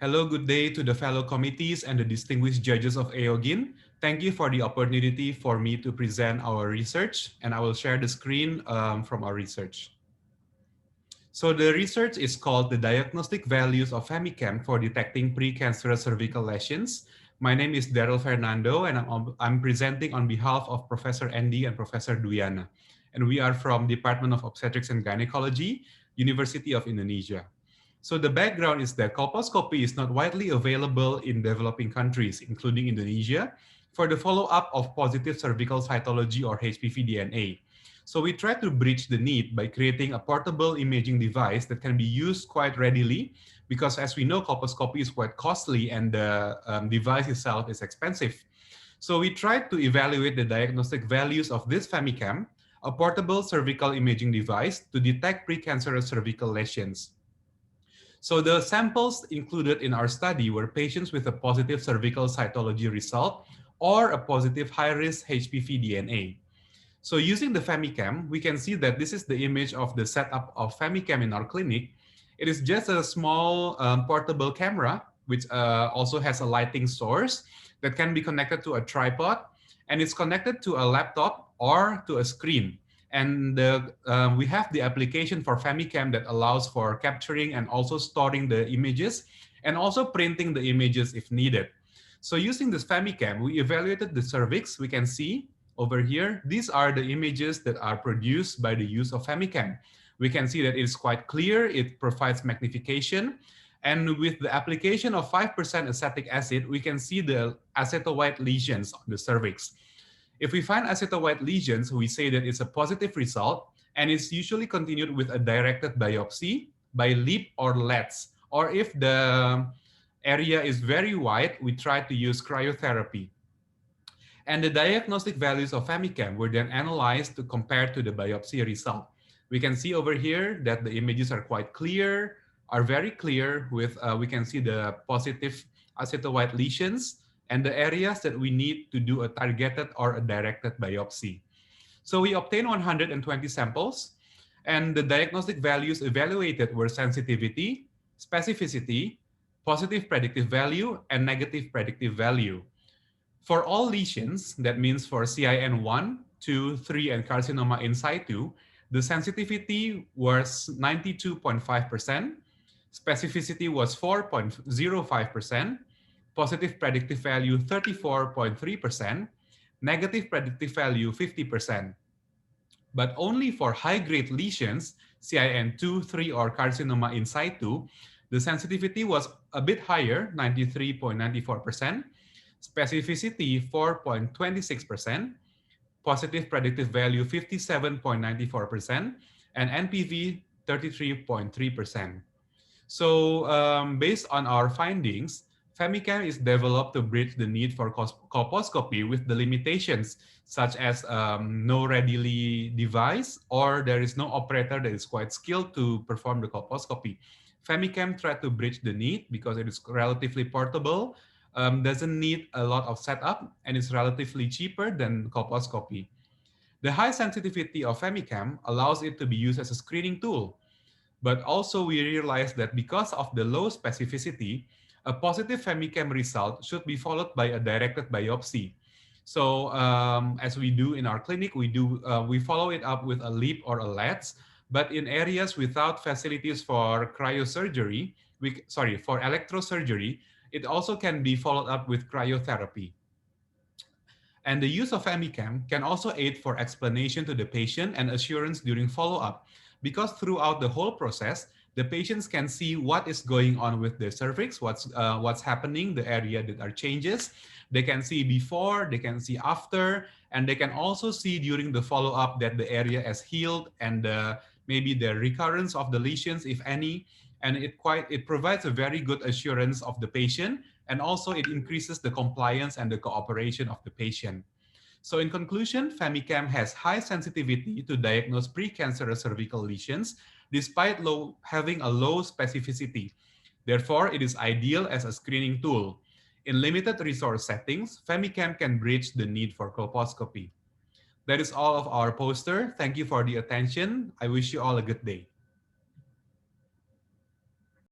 Hello, good day to the fellow committees and the distinguished judges of AOGIN. Thank you for the opportunity for me to present our research, and I will share the screen from our research. So the research is called the Diagnostic Values of FEMICAM for Detecting Precancerous Cervical Lesions. My name is DarrellFernando, and I'm presenting on behalf of Professor Andy and Professor Duyana. And we are from Department of Obstetrics and Gynecology, University of Indonesia. So the background is that colposcopy is not widely available in developing countries, including Indonesia, for the follow-up of positive cervical cytology or HPV DNA. So we try to bridge the need by creating a portable imaging device that can be used quite readily, because as we know, colposcopy is quite costly and the device itself is expensive. So we tried to evaluate the diagnostic values of this FEMICAM, a portable cervical imaging device to detect precancerous cervical lesions. So the samples included in our study were patients with a positive cervical cytology result or a positive high-risk HPV DNA. So using the FEMICAM, we can see that this is the image of the setup of FEMICAM in our clinic. It is just a small portable camera, which also has a lighting source that can be connected to a tripod, and it's connected to a laptop or to a screen. And we have the application for FEMICAM that allows for capturing and also storing the images and also printing the images if needed. So using this FEMICAM, we evaluated the cervix. We can see over here, these are the images that are produced by the use of FEMICAM. We can see that it's quite clear, it provides magnification, and with the application of 5% acetic acid, we can see the aceto-white lesions on the cervix. If we find aceto-white lesions, we say that it's a positive result, and it's usually continued with a directed biopsy by LEAP or LETS. Or if the area is very wide, we try to use cryotherapy. And the diagnostic values of FEMICAM were then analyzed to compare to the biopsy result. We can see over here that the images are quite clear, are very clear with, we can see the positive aceto-white lesions and the areas that we need to do a targeted or a directed biopsy. So we obtained 120 samples, and the diagnostic values evaluated were sensitivity, specificity, positive predictive value, and negative predictive value. For all lesions, that means for CIN 1, 2, 3, and carcinoma in situ, the sensitivity was 92.5%, specificity was 4.05%, positive predictive value 34.3%, negative predictive value 50%. But only for high-grade lesions, CIN 2, 3, or carcinoma in situ, the sensitivity was a bit higher, 93.94%, specificity 4.26%, positive predictive value 57.94%, and NPV 33.3%. So based on our findings, FEMICAM is developed to bridge the need for colposcopy with the limitations such as no readily device, or there is no operator that is quite skilled to perform the colposcopy. FEMICAM tried to bridge the need because it is relatively portable, doesn't need a lot of setup, and is relatively cheaper than colposcopy. The high sensitivity of FEMICAM allows it to be used as a screening tool. But also we realized that because of the low specificity, a positive FEMICAM result should be followed by a directed biopsy. So as we do in our clinic, we follow it up with a LEAP or a LETS, but in areas without facilities for cryosurgery, for electrosurgery, it also can be followed up with cryotherapy. And the use of FEMICAM can also aid for explanation to the patient and assurance during follow-up, because throughout the whole process, the patients can see what is going on with their cervix, what's happening, the area that are changes. They can see before, they can see after, and they can also see during the follow-up that the area has healed and maybe the recurrence of the lesions, if any. And it provides a very good assurance of the patient, and also it increases the compliance and the cooperation of the patient. So in conclusion, FEMICAM has high sensitivity to diagnose precancerous cervical lesions, despite having a low specificity. Therefore, it is ideal as a screening tool. In limited resource settings, FEMICAM can bridge the need for colposcopy. That is all of our poster. Thank you for the attention. I wish you all a good day.